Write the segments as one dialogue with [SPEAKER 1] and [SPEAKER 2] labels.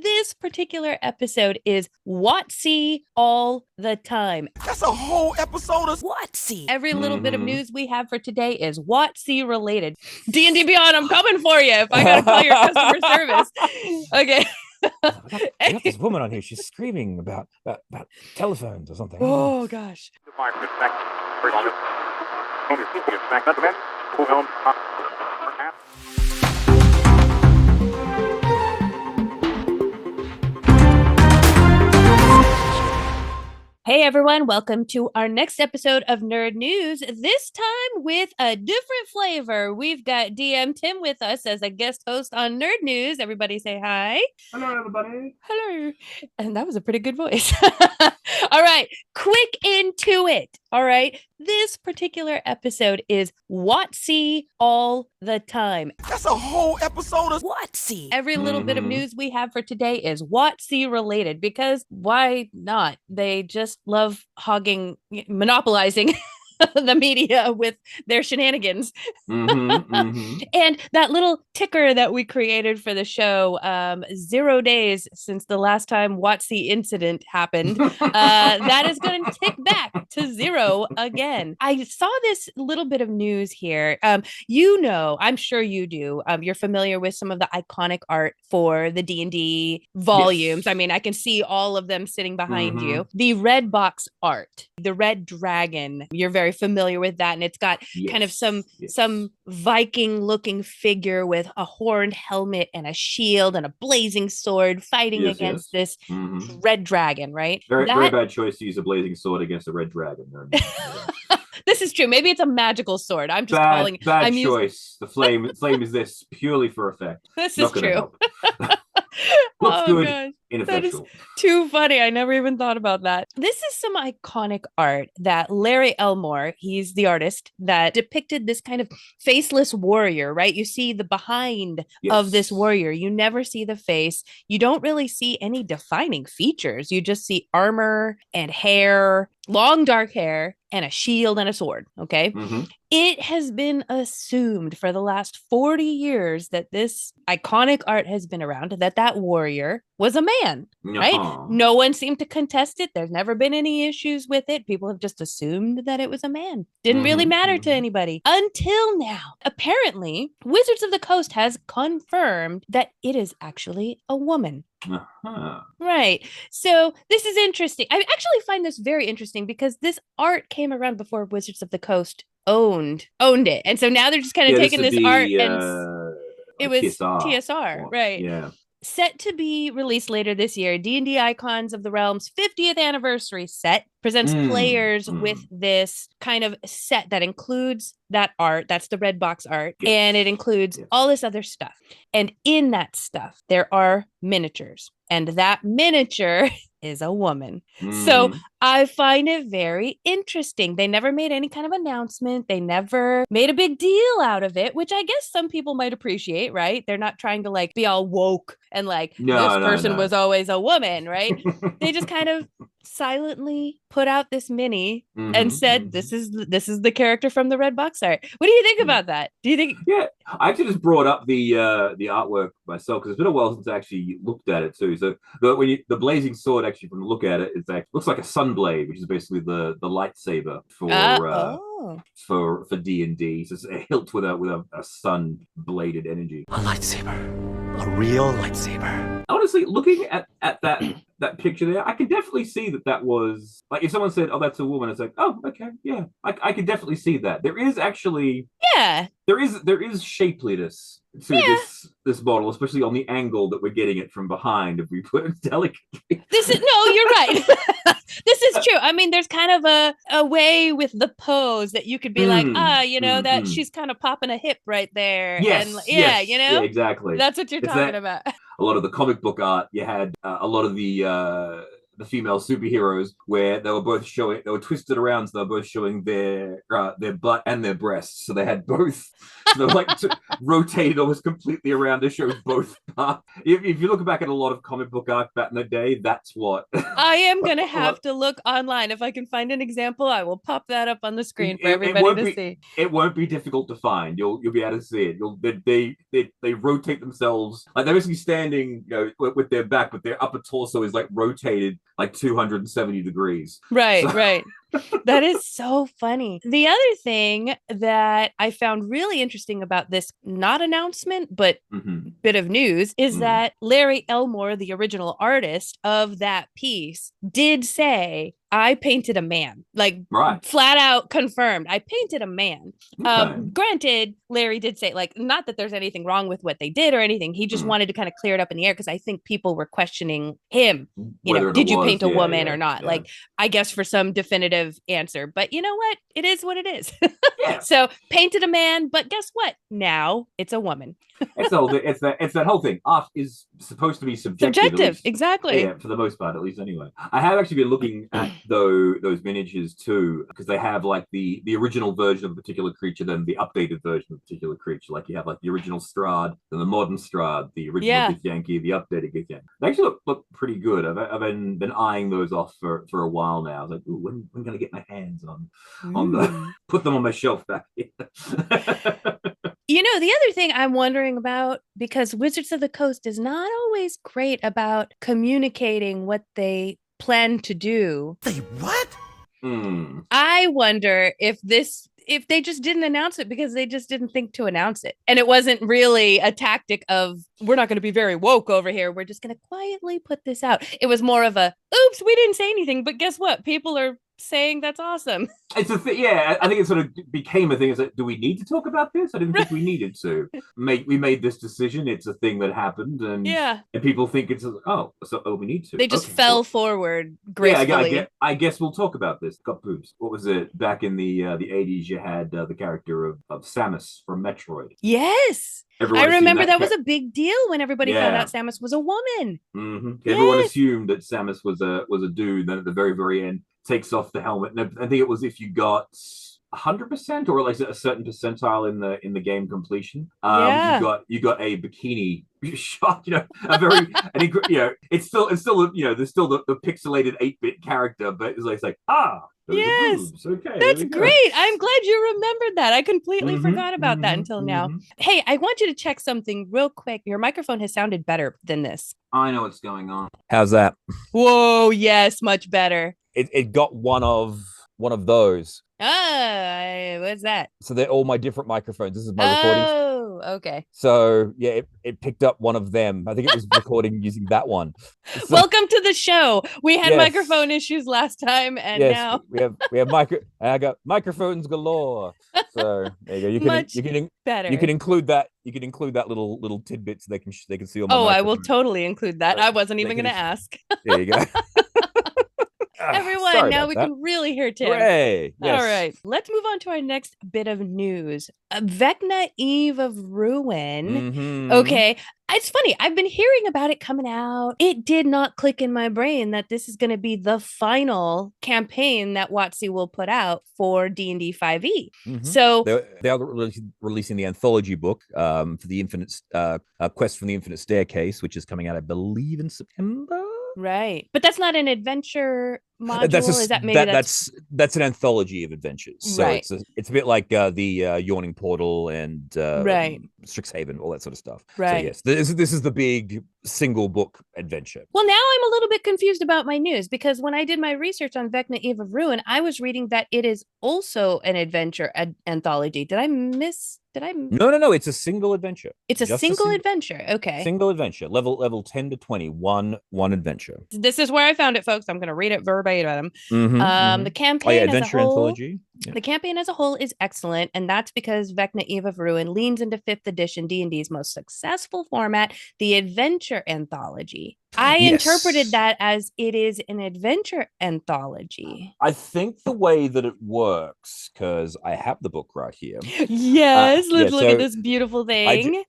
[SPEAKER 1] This particular episode is WoTC all the time.
[SPEAKER 2] That's a whole episode of
[SPEAKER 1] WoTC. Every little bit of news we have for today is WoTC related. Dndbeyond, I'm coming for you if I gotta call your customer service. Okay.
[SPEAKER 3] We got this woman on here. She's screaming about telephones or something.
[SPEAKER 1] Oh gosh. Hey everyone, welcome to our next episode of Nerd Newz, this time with a different flavor. We've got DM Tim with us as a guest host on Nerd Newz. Everybody say hi.
[SPEAKER 4] Hello, everybody.
[SPEAKER 1] Hello. And that was a pretty good voice. All right, quick into it. All right, this particular episode is WoTC all the time.
[SPEAKER 2] That's a whole episode of
[SPEAKER 1] WoTC. Every little bit of news we have for today is WoTC related because why not? They just love hogging, monopolizing the media with their shenanigans. And that little ticker that we created for the show, 0 days since the last time WoTC incident happened, that is going to tick back to 0 again. I saw this little bit of news here. I'm sure you do. You're familiar with some of the iconic art for the D&D volumes. Yes. I mean, I can see all of them sitting behind you. The red box art, the red dragon, you're very familiar with that, and it's got kind of some Viking looking figure with a horned helmet and a shield and a blazing sword fighting against this red dragon, right?
[SPEAKER 4] Very bad choice to use a blazing sword against a red dragon.
[SPEAKER 1] This is true. Maybe it's a magical sword. I'm just calling it.
[SPEAKER 4] Bad choice. The flame is this purely for effect.
[SPEAKER 1] This is true.
[SPEAKER 4] Looks good.
[SPEAKER 1] Gosh.
[SPEAKER 4] Ineffectual.
[SPEAKER 1] That is too funny. I never even thought about that. This is some iconic art that Larry Elmore, he's the artist that depicted this kind of faceless warrior, right? You see the behind of this warrior. You never see the face. You don't really see any defining features. You just see armor and hair, long dark hair, and a shield and a sword. Okay. It has been assumed for the last 40 years that this iconic art has been around, that warrior was a man, right? No one seemed to contest it. There's never been any issues with it. People have just assumed that it was a man. Didn't really matter to anybody until now. Apparently, Wizards of the Coast has confirmed that it is actually a woman. Right. So this is interesting. I actually find this very interesting because this art came around before Wizards of the Coast owned it. And so now they're just kind of taking this art and it was TSR, right?
[SPEAKER 4] Yeah.
[SPEAKER 1] Set to be released later this year, D&D Icons of the Realm's 50th anniversary set presents players with this kind of set that includes that art. That's the red box art. And it includes all this other stuff. And in that stuff, there are miniatures. And that miniature is a woman. So I find it very interesting. They never made any kind of announcement. They never made a big deal out of it, which I guess some people might appreciate, right? They're not trying to like be all woke and like this person was always a woman, right? They just kind of silently put out this mini and said, this is the character from the red box art. What do you think about that? Do you think?
[SPEAKER 4] Yeah, I actually just brought up the artwork myself because it's been a while since I actually looked at it too. So the blazing sword, actually, from the look at it, looks like a sun blade, which is basically the lightsaber for D&D. So it's a hilt with a sun bladed energy.
[SPEAKER 2] a lightsaber, a real lightsaber.
[SPEAKER 4] Honestly, looking at that picture there, I can definitely see that was like if someone said, "Oh, that's a woman," it's like, "Oh, okay, yeah." I can definitely see that. There is actually there is shapeliness to this model, especially on the angle that we're getting it from behind. If we put it delicately,
[SPEAKER 1] you're right. This is true. I mean, there's kind of a way with the pose that you could be like, that she's kind of popping a hip right there.
[SPEAKER 4] Yes,
[SPEAKER 1] and
[SPEAKER 4] yeah, exactly.
[SPEAKER 1] That's what you're talking about.
[SPEAKER 4] A lot of the comic book art, you had a lot of the the female superheroes, where they were twisted around, so they were both showing their butt and their breasts. So they had both. So they were rotated almost completely around to show both parts. If you look back at a lot of comic book art back in the day, that's what.
[SPEAKER 1] I am gonna have to look online. If I can find an example, I will pop that up on the screen for everybody to see.
[SPEAKER 4] It won't be difficult to find. You'll be able to see it. They rotate themselves. Like they're basically standing, with their back, but their upper torso is rotated 270 degrees.
[SPEAKER 1] Right, so. Right. That is so funny. The other thing that I found really interesting about this, not announcement, but bit of news, is that Larry Elmore, the original artist of that piece, did say, I painted a man, flat out confirmed. I painted a man. Okay. Granted, Larry did say, not that there's anything wrong with what they did or anything. He just wanted to kind of clear it up in the air because I think people were questioning him. Did you paint a woman or not? Yeah. I guess for some definitive answer. But you know what? It is what it is. Yeah. So painted a man, but guess what? Now it's a woman.
[SPEAKER 4] It's that whole thing. Art is supposed to be subjective,
[SPEAKER 1] exactly.
[SPEAKER 4] Yeah, for the most part, at least anyway. I have actually been looking at those miniatures too, because they have the original version of a particular creature, then the updated version of a particular creature. You have the original Strahd, then the modern Strahd, the original Githyanki, the updated Githyanki. They actually look pretty good. I've been eyeing those off for a while now. I was like, ooh, when can I get my hands on the put them on my shelf back here?
[SPEAKER 1] The other thing I'm wondering about, because Wizards of the Coast is not always great about communicating what they plan to do.
[SPEAKER 2] They what?
[SPEAKER 1] I wonder if they just didn't announce it because they just didn't think to announce it. And it wasn't really a tactic of, we're not going to be very woke over here. We're just going to quietly put this out. It was more of a, oops, we didn't say anything, but guess what? People are saying that's awesome.
[SPEAKER 4] It's a thing. Yeah, I think it sort of became a thing. Is do we need to talk about this? I didn't think we needed to. We made this decision. It's a thing that happened, and people think it's we need to.
[SPEAKER 1] They just fell forward gracefully.
[SPEAKER 4] Yeah, I guess we'll talk about this. Got boobs. What was it back in the 80s? You had the character of Samus from Metroid.
[SPEAKER 1] Yes. I remember that was a big deal when everybody found out Samus was a woman.
[SPEAKER 4] Mm-hmm. Yes. Everyone assumed that Samus was a dude. Then at the very, very end, takes off the helmet. And I think it was if you got 100% or a certain percentile in the game completion, you got a bikini shot. A very it's still there's still the pixelated 8-bit character, but it's like
[SPEAKER 1] yes, okay, that's great. I'm glad you remembered that. I completely forgot about that until now. Hey, I want you to check something real quick. Your microphone has sounded better than this.
[SPEAKER 4] I know what's going on.
[SPEAKER 3] How's that?
[SPEAKER 1] Whoa, yes, much better.
[SPEAKER 3] It got one of those.
[SPEAKER 1] What's that?
[SPEAKER 3] So they're all my different microphones. This is my recording.
[SPEAKER 1] Oh, okay.
[SPEAKER 3] So yeah, it picked up one of them. I think it was recording using that one. So,
[SPEAKER 1] welcome to the show. We had microphone issues last time, and now
[SPEAKER 3] we have I got microphones galore. So there you go. You can
[SPEAKER 1] better.
[SPEAKER 3] You can include that. You can include that little tidbit so they can see all my.
[SPEAKER 1] Oh, I will totally include that. I wasn't even going to ask.
[SPEAKER 3] There you go.
[SPEAKER 1] Everyone, now we can really hear Tim.
[SPEAKER 3] Hooray. Yes.
[SPEAKER 1] All right, let's move on to our next bit of news. Vecna Eve of Ruin. Okay, it's funny. I've been hearing about it coming out. It did not click in my brain that this is going to be the final campaign that WoTC will put out for D&D 5e. So
[SPEAKER 3] they are releasing the anthology book for the Infinite Quest from the Infinite Staircase, which is coming out, I believe, in September.
[SPEAKER 1] Right, but that's not an adventure module. That's
[SPEAKER 3] an anthology of adventures. So it's a bit like the Yawning Portal and Strixhaven, all that sort of stuff.
[SPEAKER 1] Right.
[SPEAKER 3] So yes, this is the big single book adventure.
[SPEAKER 1] Well, now I'm a little bit confused about my news, because when I did my research on Vecna Eve of Ruin, I was reading that it is also an adventure anthology. Did I miss?
[SPEAKER 3] No. It's a single adventure.
[SPEAKER 1] It's a single adventure. Okay.
[SPEAKER 3] Single adventure. Level 10 to 20. One adventure.
[SPEAKER 1] This is where I found it, folks. I'm going to read it verbatim. The campaign
[SPEAKER 3] adventure
[SPEAKER 1] as a whole,
[SPEAKER 3] anthology.
[SPEAKER 1] The campaign as a whole is excellent, and that's because Vecna Eve of Ruin leans into 5th edition D&D's most successful format, the adventure anthology. I interpreted that as it is an adventure anthology.
[SPEAKER 3] I think the way that it works, because I have the book right here.
[SPEAKER 1] Yes, let's look at this beautiful thing.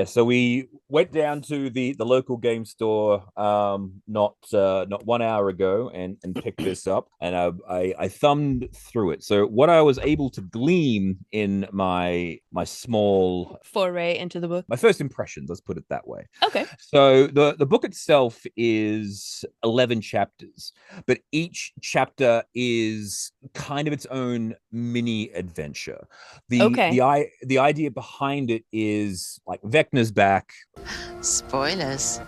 [SPEAKER 3] So we went down to the local game store not 1 hour ago and picked this up, and I thumbed through it. So what I was able to glean in my small
[SPEAKER 1] foray into the book,
[SPEAKER 3] my first impressions, let's put it that way.
[SPEAKER 1] Okay.
[SPEAKER 3] So the book itself is 11 chapters, but each chapter is kind of its own mini adventure. The idea behind it is like Vecna's back.
[SPEAKER 5] Spoilers.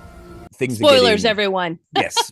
[SPEAKER 1] Spoilers, everyone.
[SPEAKER 3] Yes.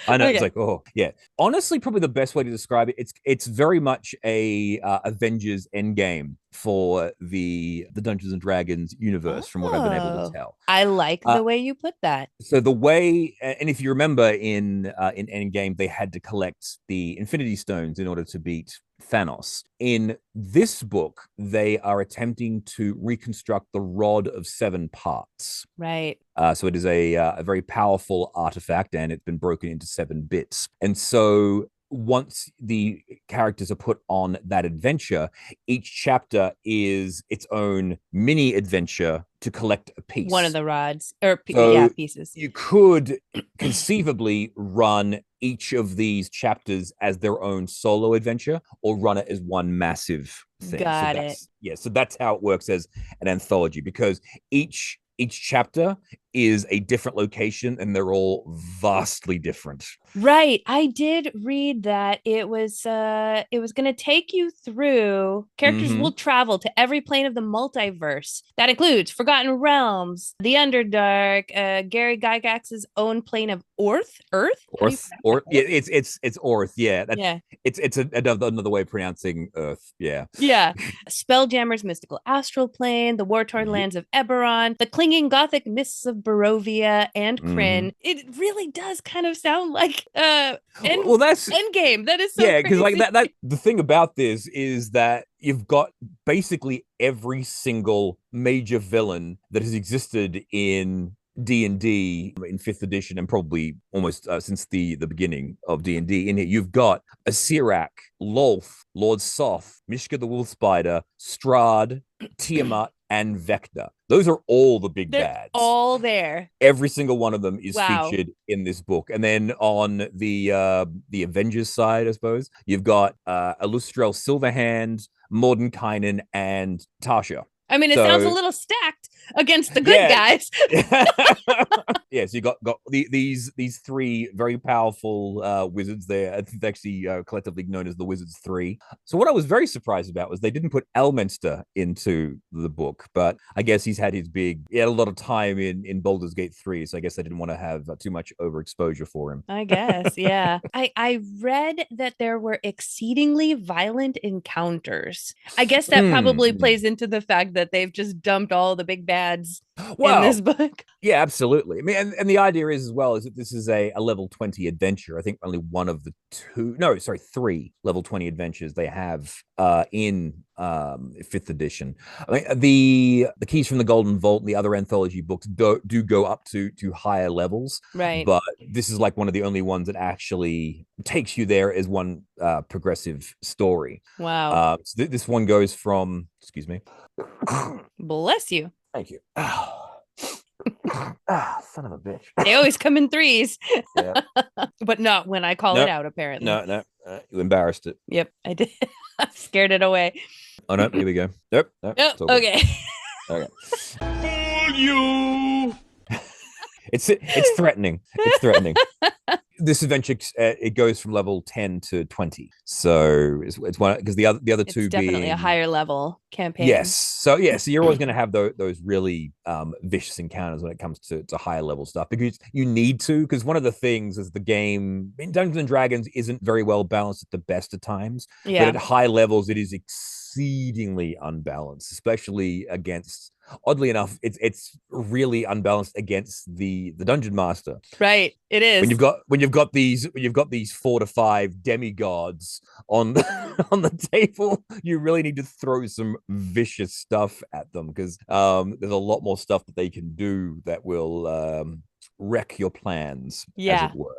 [SPEAKER 3] I know. Okay. It's like, oh yeah. Honestly, probably the best way to describe it, it's very much a Avengers Endgame for the Dungeons and Dragons universe, from what I've been able to tell.
[SPEAKER 1] I like the way you put that.
[SPEAKER 3] So the way, and if you remember in Endgame, they had to collect the Infinity Stones in order to beat Thanos. In this book, they are attempting to reconstruct the Rod of 7 parts.
[SPEAKER 1] Right.
[SPEAKER 3] So it is a very powerful artifact, and it's been broken into 7 bits. And so once the characters are put on that adventure, each chapter is its own mini adventure to collect a piece.
[SPEAKER 1] One of the rods, or pieces.
[SPEAKER 3] You could conceivably run each of these chapters as their own solo adventure, or run it as one massive thing.
[SPEAKER 1] Got it.
[SPEAKER 3] Yeah, so that's how it works as an anthology, because each chapter is a different location, and they're all vastly different.
[SPEAKER 1] Right. I did read that it was going to take you through, characters will travel to every plane of the multiverse. That includes Forgotten Realms, the Underdark, Gary Gygax's own plane of Orth.
[SPEAKER 3] Yeah, it's Orth. Yeah, it's another way of pronouncing Earth. Yeah.
[SPEAKER 1] Spelljammer's mystical astral plane, the war-torn lands of Eberron, the clinging gothic mists of Barovia and Kryn. It really does kind of sound like that's Endgame. That is so
[SPEAKER 3] because like that the thing about this is that you've got basically every single major villain that has existed in D&D in 5th edition, and probably almost since the beginning of D&D in here. You've got a Sirac, Lolth, Lord Soth, Mishka the Wolf Spider, Strahd, Tiamat, and Vecna. Those are all the big bads.
[SPEAKER 1] All there.
[SPEAKER 3] Every single one of them is featured in this book. And then on the Avengers side, I suppose, you've got Illustrel Silverhand, Mordenkainen, and Tasha.
[SPEAKER 1] I mean, it sounds a little stacked against the good guys.
[SPEAKER 3] So you got these 3 very powerful wizards there. I think they're actually collectively known as the Wizards 3. So what I was very surprised about was they didn't put Elminster into the book, but I guess he had a lot of time in Baldur's Gate 3, so I guess they didn't want to have too much overexposure for him.
[SPEAKER 1] I guess, yeah. I read that there were exceedingly violent encounters. I guess that probably plays into the fact that they've just dumped all the big bads in this book.
[SPEAKER 3] Yeah, absolutely. I mean, and the idea is as well is that this is a level 20 adventure. I think only one of the 3 level 20 adventures they have in 5th edition. I mean, the Keys from the Golden Vault and the other anthology books do go up to higher levels,
[SPEAKER 1] right?
[SPEAKER 3] But this is like one of the only ones that actually takes you there as one progressive story.
[SPEAKER 1] Wow.
[SPEAKER 3] So this one goes from, excuse me.
[SPEAKER 1] Bless you.
[SPEAKER 3] Thank you. Son of a bitch.
[SPEAKER 1] They always come in 3s.
[SPEAKER 3] Yeah.
[SPEAKER 1] But not when I call it out, apparently.
[SPEAKER 3] No. You embarrassed it.
[SPEAKER 1] Yep, I did. I scared it away.
[SPEAKER 3] Oh, no. Here we go. Nope.
[SPEAKER 1] Okay.
[SPEAKER 3] Okay.
[SPEAKER 2] Fool you!
[SPEAKER 3] It's threatening. It's threatening. This adventure it goes from level 10 to 20, so it's one because the other 2
[SPEAKER 1] definitely
[SPEAKER 3] being
[SPEAKER 1] a higher level campaign.
[SPEAKER 3] Yes, so you're always going to have those really vicious encounters when it comes to higher level stuff, because you need to, because one of the things is the game in Dungeons and Dragons isn't very well balanced at the best of times. But at high levels it is exceedingly unbalanced, especially against oddly enough, it's really unbalanced against the dungeon master.
[SPEAKER 1] Right, it is.
[SPEAKER 3] When you've got these 4 to 5 demigods on on the table, you really need to throw some vicious stuff at them, because there's a lot more stuff that they can do that will wreck your plans, as it were.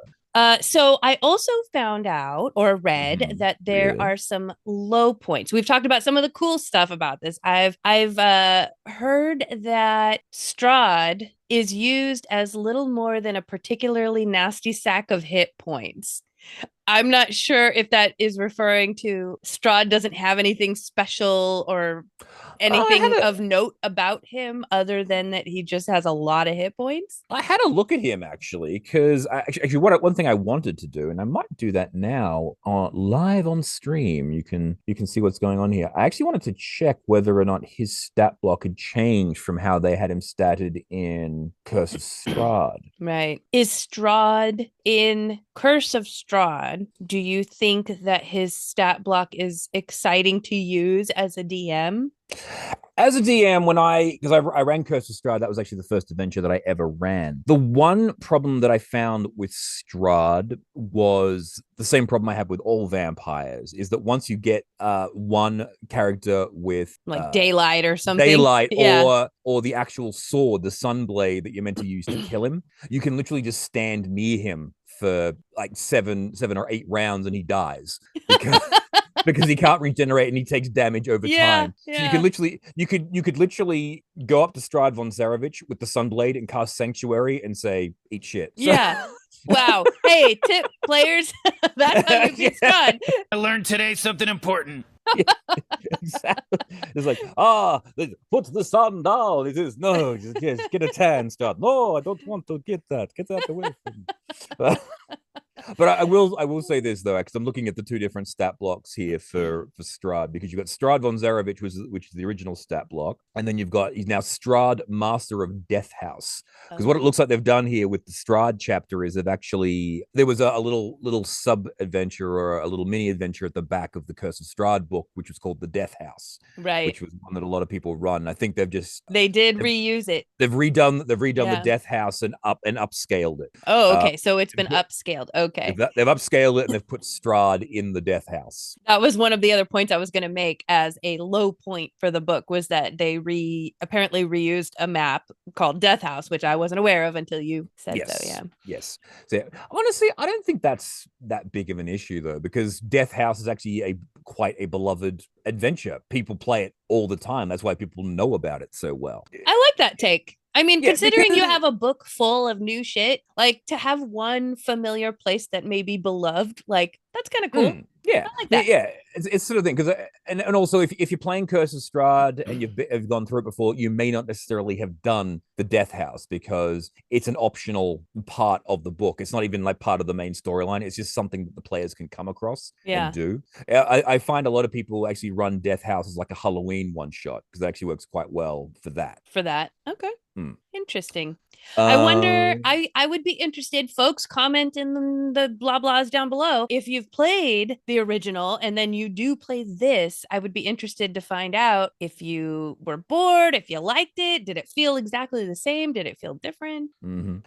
[SPEAKER 1] So I also found out or read that there are some low points. We've talked about some of the cool stuff about this. I've heard that Strahd is used as little more than a particularly nasty sack of hit points. I'm not sure if that is referring to Strahd doesn't have anything special or anything of note about him other than that he just has a lot of hit points.
[SPEAKER 3] I had a look at him actually, because actually one thing I wanted to do, and I might do that now live on stream. You can see what's going on here. I actually wanted to check whether or not his stat block had changed from how they had him statted in Curse of Strahd.
[SPEAKER 1] Right. Is Strahd in Curse of Strahd? Do you think that his stat block is exciting to use as a DM?
[SPEAKER 3] As a DM, because I ran Curse of Strahd, that was actually the first adventure that I ever ran. The one problem that I found with Strahd was the same problem I have with all vampires, is that once you get one character with
[SPEAKER 1] like daylight or something,
[SPEAKER 3] or the actual sword, the sunblade that you're meant to use to kill him, you can literally just stand near him for like seven or 8 rounds and he dies because he can't regenerate and he takes damage over time. So you could literally go up to Strahd von Zarovich with the sunblade and cast Sanctuary and say, eat shit.
[SPEAKER 1] Yeah. Wow. Hey, tip players. That's how you get Strahd.
[SPEAKER 2] I learned today something important.
[SPEAKER 3] Yeah, exactly. It's like, put the sun down. It is just get a tan, Strahd. No, I don't want to get that. Get that away from me. But I will say this though, because I'm looking at the 2 different stat blocks here for Strahd, because you've got Strahd von Zarovich, which is the original stat block, and then he's now Strahd, Master of Death House. Because what it looks like they've done here with the Strahd chapter is there was a little sub adventure or a little mini adventure at the back of the Curse of Strahd book, which was called the Death House,
[SPEAKER 1] right?
[SPEAKER 3] Which was one that a lot of people run. I think they did
[SPEAKER 1] reuse it.
[SPEAKER 3] They've redone the Death House and upscaled it.
[SPEAKER 1] Oh, okay. So it's been upscaled. Okay.
[SPEAKER 3] They've upscaled it and they've put Strahd in the Death House.
[SPEAKER 1] That was one of the other points I was going to make as a low point for the book, was that they apparently reused a map called Death House, which I wasn't aware of until you said so. Yeah.
[SPEAKER 3] Yes. So honestly, I don't think that's that big of an issue though, because Death House is actually quite a beloved adventure. People play it all the time. That's why people know about it so well.
[SPEAKER 1] I like that take. I mean, considering you have a book full of new shit, like to have one familiar place that may be beloved, like that's kind of cool.
[SPEAKER 3] Yeah,
[SPEAKER 1] I like that.
[SPEAKER 3] Yeah, it's sort of thing, because and also if you're playing Curse of Strahd and you've gone through it before, you may not necessarily have done the Death House because it's an optional part of the book. It's not even like part of the main storyline. It's just something that the players can come across and do. I find a lot of people actually run Death House as like a Halloween one shot, because it actually works quite well for that.
[SPEAKER 1] Okay. Interesting. I wonder, I would be interested, folks, comment in the blah blahs down below. If you've played the original and then you do play this, I would be interested to find out if you were bored, if you liked it. Did it feel exactly the same? Did it feel different?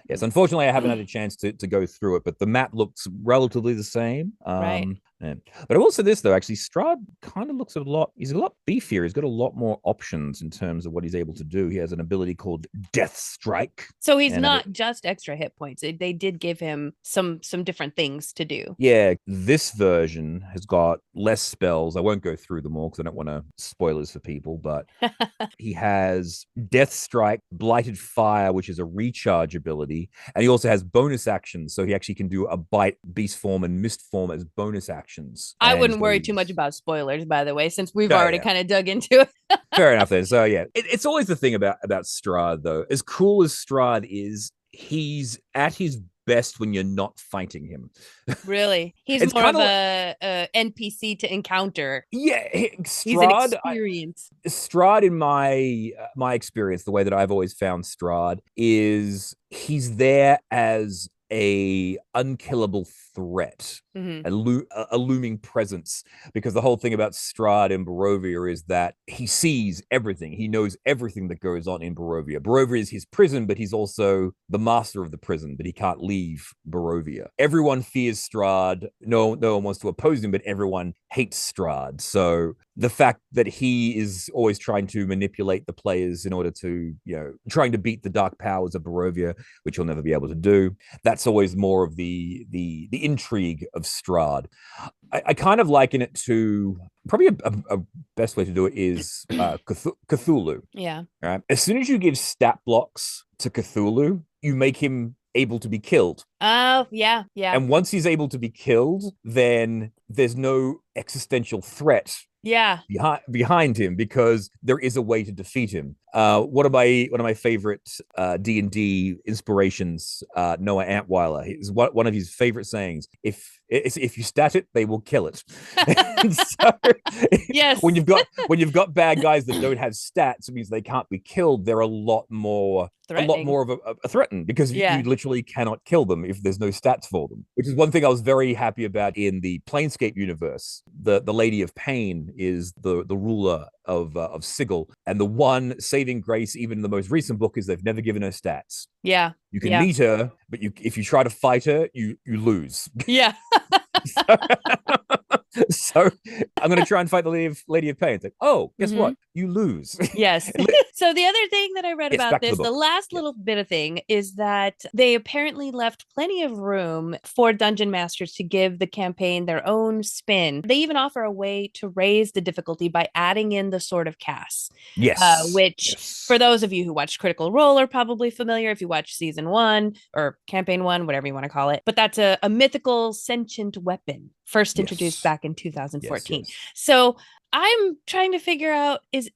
[SPEAKER 3] Yes, unfortunately, I haven't had a chance to go through it, but the map looks relatively the same.
[SPEAKER 1] Right.
[SPEAKER 3] But I will say this though, actually, Strahd kind of looks he's a lot beefier. He's got a lot more options in terms of what he's able to do. He has an ability called Death Strike.
[SPEAKER 1] So he's not just extra hit points. They did give him some different things to do.
[SPEAKER 3] Yeah, this version has got less spells. I won't go through them all because I don't want to spoilers for people, but he has Death Strike, Blighted Fire, which is a recharge ability, and he also has bonus actions. So he actually can do a Bite, Beast Form, and Mist Form as bonus actions.
[SPEAKER 1] I wouldn't worry too much about spoilers, by the way, since we've already kind of dug into it.
[SPEAKER 3] Fair enough then. So yeah, it's always the thing about Strahd though. As cool as Strahd is, he's at his best when you're not fighting him.
[SPEAKER 1] Really? He's more of a NPC to encounter.
[SPEAKER 3] Yeah,
[SPEAKER 1] Strahd, he's an experience.
[SPEAKER 3] Strahd, in my experience, the way that I've always found Strahd is he's there as a unkillable threat. a looming presence, because the whole thing about Strahd in Barovia is that he sees everything. He knows everything that goes on in Barovia. Barovia is his prison, but he's also the master of the prison, but he can't leave Barovia. Everyone fears Strahd. No one wants to oppose him, but everyone hates Strahd. So the fact that he is always trying to manipulate the players in order to, trying to beat the dark powers of Barovia, which he'll never be able to do, that's always more of the intrigue of Strahd. I kind of liken it to, probably a best way to do it is Cthulhu.
[SPEAKER 1] Yeah.
[SPEAKER 3] Right. As soon as you give stat blocks to Cthulhu, you make him able to be killed.
[SPEAKER 1] Oh, yeah.
[SPEAKER 3] And once he's able to be killed, then there's no existential threat behind him, because there is a way to defeat him. One of my favorite D&D inspirations, Noah Antweiler, is one of his favorite sayings: if you stat it, they will kill it. So,
[SPEAKER 1] yes.
[SPEAKER 3] when you've got bad guys that don't have stats, it means they can't be killed. They're a lot more of a threatened, because you literally cannot kill them if there's no stats for them. Which is one thing I was very happy about in the Planescape universe. The Lady of Pain is the ruler of Sigil, and the one saving grace, even in the most recent book, is they've never given her stats.
[SPEAKER 1] Yeah,
[SPEAKER 3] you can meet her, but if you try to fight her, you lose.
[SPEAKER 1] Yeah.
[SPEAKER 3] So I'm going to try and fight the Lady of Pain. It's like, oh, guess what? You lose.
[SPEAKER 1] Yes. So the other thing that I read about this, the last little bit of thing, is that they apparently left plenty of room for dungeon masters to give the campaign their own spin. They even offer a way to raise the difficulty by adding in the Sword of Cass.
[SPEAKER 3] Yes.
[SPEAKER 1] Which, for those of you who watched Critical Role, are probably familiar if you watch season 1 or campaign 1, whatever you want to call it. But that's a mythical sentient weapon, first introduced back in 2014. Yes. So I'm trying to figure out, is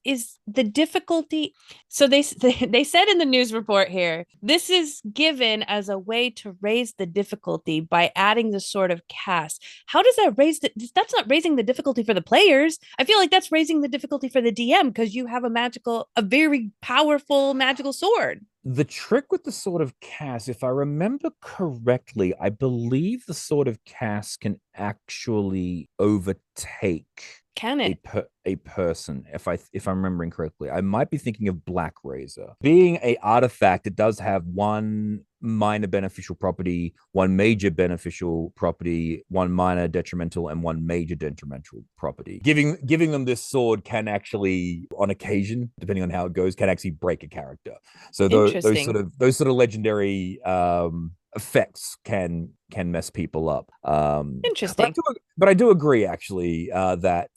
[SPEAKER 1] the difficulty, so they said in the news report here, this is given as a way to raise the difficulty by adding the Sword of Cass. How does that that's not raising the difficulty for the players. I feel like that's raising the difficulty for the DM, because you have a very powerful magical sword.
[SPEAKER 3] The trick with the Sword of Cass, if I remember correctly, I believe the Sword of Cass can actually overtake a person, if I'm remembering correctly. I might be thinking of Black Razor. Being a artifact, it does have one minor beneficial property, one major beneficial property, one minor detrimental, and one major detrimental property. Giving them this sword can actually, on occasion, depending on how it goes, can actually break a character. So those sort of legendary effects can mess people up.
[SPEAKER 1] Interesting.
[SPEAKER 3] But I do agree, actually, that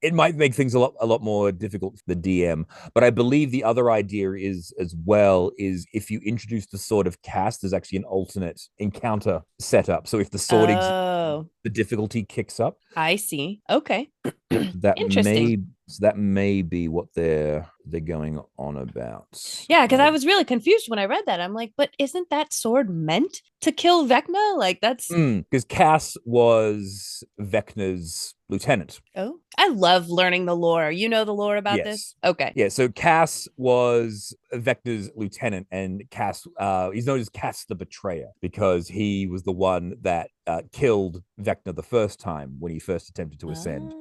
[SPEAKER 3] it might make things a lot more difficult for the DM. But I believe the other idea is if you introduce the Sword of Cass, there's actually an alternate encounter setup. So if the sword exists, the difficulty kicks up.
[SPEAKER 1] I see. Okay.
[SPEAKER 3] That may be what they're going on about.
[SPEAKER 1] Yeah, because I was really confused when I read that. I'm like, but isn't that sword meant to kill Vecna? Like, that's
[SPEAKER 3] because Cass was Vecna's lieutenant.
[SPEAKER 1] Oh, I love learning the lore. You know the lore about this? Okay.
[SPEAKER 3] Yeah, so Cass was Vecna's lieutenant, and Cass, he's known as Cass the Betrayer, because he was the one that killed Vecna the first time when he first attempted to ascend.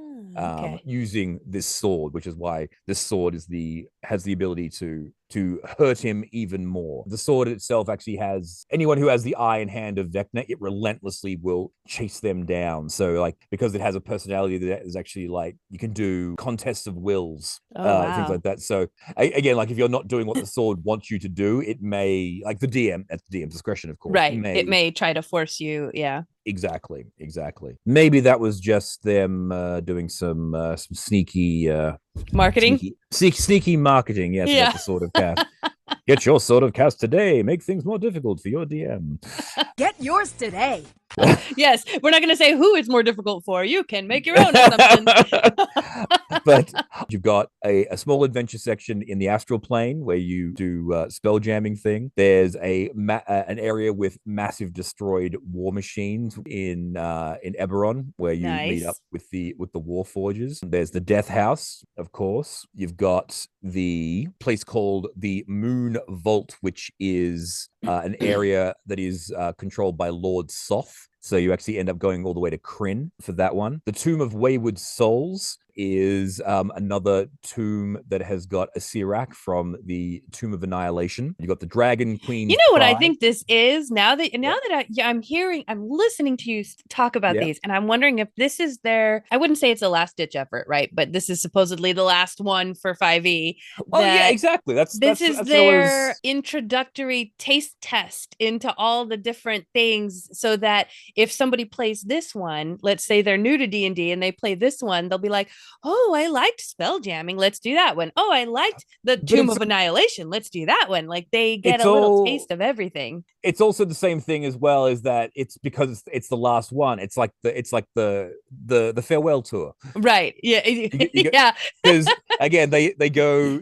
[SPEAKER 3] Using this sword, which is why this sword has the ability to hurt him even more. The sword itself actually has, anyone who has the eye and hand of Vecna, it relentlessly will chase them down. So, like, because it has a personality that is actually, like, you can do contests of wills, things like that. So again, like, if you're not doing what the sword wants you to do, it may, like, the DM, at the DM's discretion, of course,
[SPEAKER 1] right? It may try to force you. Yeah.
[SPEAKER 3] Exactly. Maybe that was just them doing some sneaky
[SPEAKER 1] marketing.
[SPEAKER 3] Sneaky marketing. Yes, yeah. The Sword of Cass. Get your Sword of Cass today. Make things more difficult for your DM.
[SPEAKER 6] Get yours today.
[SPEAKER 1] Yes, we're not going to say who it's more difficult for. You can make your own assumptions.
[SPEAKER 3] But you've got a small adventure section in the astral plane where you do spell jamming thing. There's an area with massive destroyed war machines in Eberron, where you meet up with the war forges. There's the Death House, of course. You've got the place called the Moon Vault, which is an area that is controlled by Lord Soth. So you actually end up going all the way to Kryn for that one. The Tomb of Wayward Souls is another tomb that has got a Sirak from the Tomb of Annihilation. You got the Dragon Queen.
[SPEAKER 1] You know what I think this is now that I'm listening to you talk about these, and I'm wondering if this is their. I wouldn't say it's a last ditch effort, right? But this is supposedly the last one for 5e.
[SPEAKER 3] Oh yeah, exactly. That's
[SPEAKER 1] their introductory taste test into all the different things, so that if somebody plays this one, let's say they're new to D&D and they play this one, they'll be like, oh, I liked spell jamming, let's do that one. Oh, I liked the Tomb of Annihilation, let's do that one. Like they get a little taste of everything.
[SPEAKER 3] It's also the same thing as well, is that it's because it's the last one. It's like the farewell tour,
[SPEAKER 1] right? Yeah. Yeah,
[SPEAKER 3] because again they go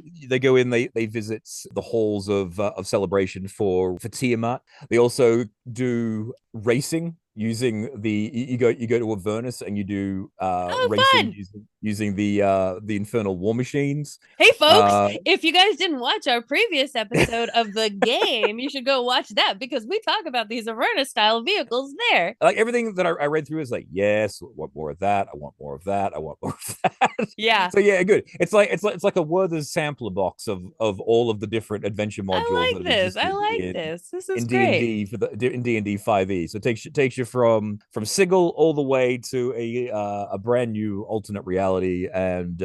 [SPEAKER 3] in, they visit the halls of celebration for Tiamat. They also do racing using you go to Avernus and you do racing using the infernal war machines.
[SPEAKER 1] Hey folks, if you guys didn't watch our previous episode of the game, you should go watch that, because we talk about these Avernus style vehicles there.
[SPEAKER 3] Like everything that I read through is like, yes, I want more of that, I want more of that, I want more of that.
[SPEAKER 1] Yeah.
[SPEAKER 3] So yeah, good. It's like a Werther's sampler box of all of the different adventure modules.
[SPEAKER 1] I like this. This is great.
[SPEAKER 3] In D&D 5e. So it takes you from Sigil all the way to a brand new alternate reality, and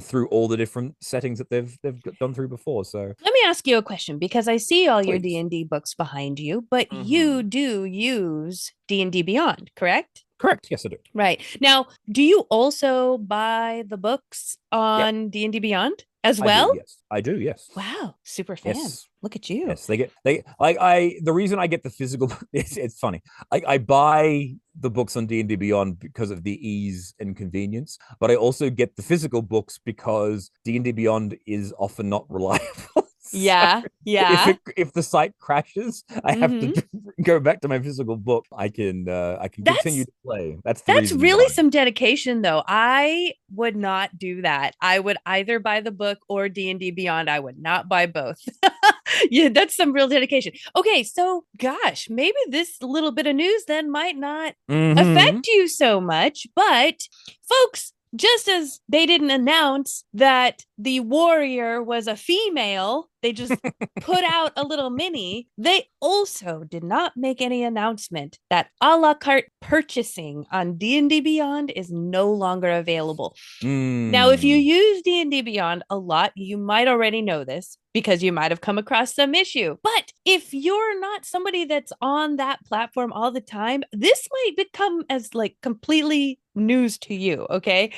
[SPEAKER 3] through all the different settings that they've gone through before. So
[SPEAKER 1] let me ask you a question, because I see all your D&D books behind you, but you do use D&D Beyond, correct?
[SPEAKER 3] Correct. Yes, I do.
[SPEAKER 1] Right. Now, do you also buy the books on D&D Beyond as well?
[SPEAKER 3] I do. Yes.
[SPEAKER 1] Wow. Super fan.
[SPEAKER 3] Yes.
[SPEAKER 1] Look at you.
[SPEAKER 3] Yes, the reason I get the physical, it's funny. I buy the books on D&D Beyond because of the ease and convenience, but I also get the physical books because D&D Beyond is often not reliable.
[SPEAKER 1] Yeah.
[SPEAKER 3] If the site crashes, I have to go back to my physical book. I can continue to play. That's
[SPEAKER 1] really some dedication, though. I would not do that. I would either buy the book or D&D Beyond. I would not buy both. Yeah, that's some real dedication. Okay, so gosh, maybe this little bit of news then might not affect you so much, but folks, just as they didn't announce that the warrior was a female, they just put out a little mini. They also did not make any announcement that a la carte purchasing on D&D Beyond is no longer available. Now, if you use D&D Beyond a lot, you might already know this, because you might have come across some issue. But if you're not somebody that's on that platform all the time, this might become as like completely news to you, okay?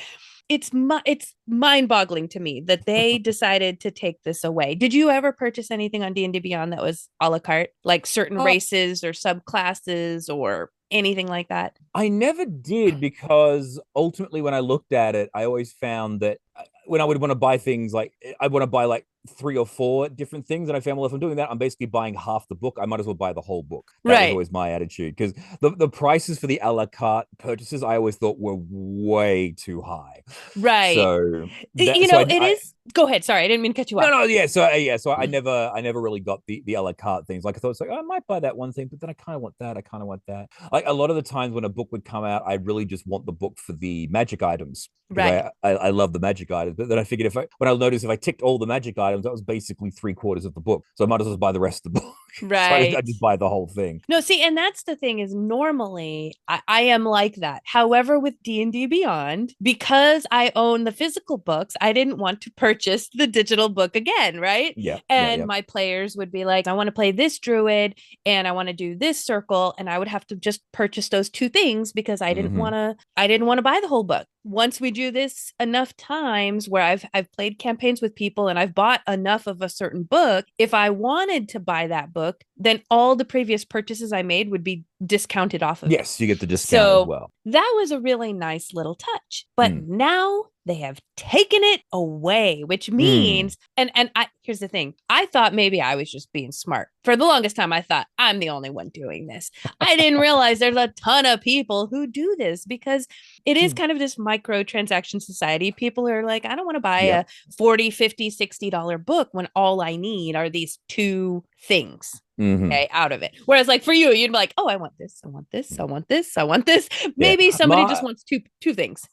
[SPEAKER 1] It's mind-boggling to me that they decided to take this away. Did you ever purchase anything on D&D Beyond that was a la carte, like certain races or subclasses or anything like that?
[SPEAKER 3] I never did, because ultimately when I looked at it, I always found that when I would want to buy things, like I want to buy like 3 or 4 different things, and I found, well, if I'm doing that, I'm basically buying half the book. I might as well buy the whole book. That was always my attitude, because the prices for the a la carte purchases I always thought were way too high.
[SPEAKER 1] Right.
[SPEAKER 3] So
[SPEAKER 1] it is. Go ahead. Sorry, I didn't mean to cut you off.
[SPEAKER 3] No. Yeah. So I never really got the a la carte things. Like I thought, it's like, oh, I might buy that one thing, but then I kind of want that. Like a lot of the times when a book would come out, I really just want the book for the magic items.
[SPEAKER 1] Right.
[SPEAKER 3] I love the magic items, but then I figured when I noticed if I ticked all the magic items, that was basically 3/4 of the book. So I might as well buy the rest of the book.
[SPEAKER 1] Right.
[SPEAKER 3] So I just buy the whole thing.
[SPEAKER 1] No, see, and that's the thing, is normally I am like that. However, with D&D Beyond, because I own the physical books, I didn't want to purchase the digital book again, right?
[SPEAKER 3] Yeah.
[SPEAKER 1] And my players would be like, I want to play this druid and I want to do this circle, and I would have to just purchase those 2 things because I didn't want to buy the whole book. Once we do this enough times where I've played campaigns with people and I've bought enough of a certain book, if I wanted to buy that book, then all the previous purchases I made would be discounted off of it.
[SPEAKER 3] Yes, you get the discount as well.
[SPEAKER 1] That was a really nice little touch. But now they have taken it away, which means, here's the thing. I thought maybe I was just being smart. For the longest time, I thought I'm the only one doing this. I didn't realize there's a ton of people who do this, because it is kind of this microtransaction society. People are like, I don't want to buy a $40, $50, $60 book when all I need are these 2 things. okay, out of it. Whereas like for you, you'd be like, oh, I want this, I want this, I want this, I want this. Maybe somebody just wants two things.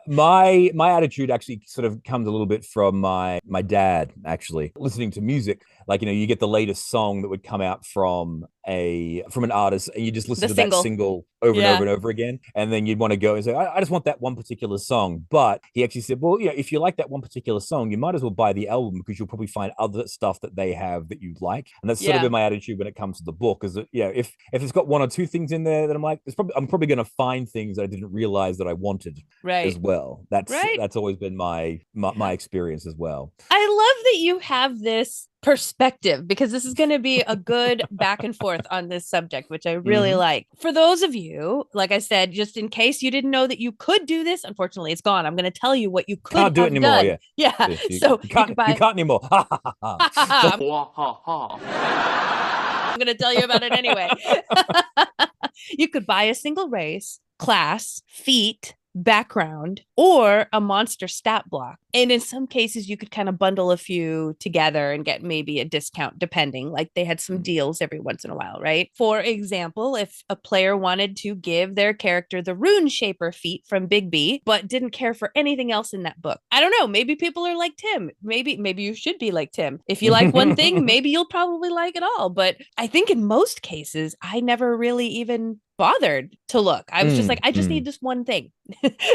[SPEAKER 3] My attitude actually sort of comes a little bit from my dad, actually. Listening to music, like, you get the latest song that would come out from an artist, and you just listen to that single over and over and over again, and then you'd want to go and say, I just want that one particular song. But he actually said, well, if you like that one particular song, you might as well buy the album, because you'll probably find other stuff that they have that you like. And that's sort of been my attitude when it comes to the book, is that if it's got one or two things in there that I'm like, I'm probably going to find things that I didn't realize that I wanted as well. That's always been my experience as well.
[SPEAKER 1] I love that you have this perspective, because this is going to be a good back and forth on this subject, which I really like. For those of you, like I said, just in case you didn't know that you could do this, unfortunately it's gone. I'm going to tell you what you could
[SPEAKER 3] can't do it anymore.
[SPEAKER 1] done. Yeah. So
[SPEAKER 3] you can't anymore.
[SPEAKER 1] I'm going to tell you about it anyway. You could buy a single race, class, feat, background, or a monster stat block. And in some cases, you could kind of bundle a few together and get maybe a discount, depending. Like they had some deals every once in a while, right? For example, if a player wanted to give their character the Rune Shaper feat from Big B, but didn't care for anything else in that book. I don't know. Maybe people are like Tim. Maybe you should be like Tim. If you like one thing, maybe you'll probably like it all. But I think in most cases, I never really even bothered to look. I was just like, I just need this one thing.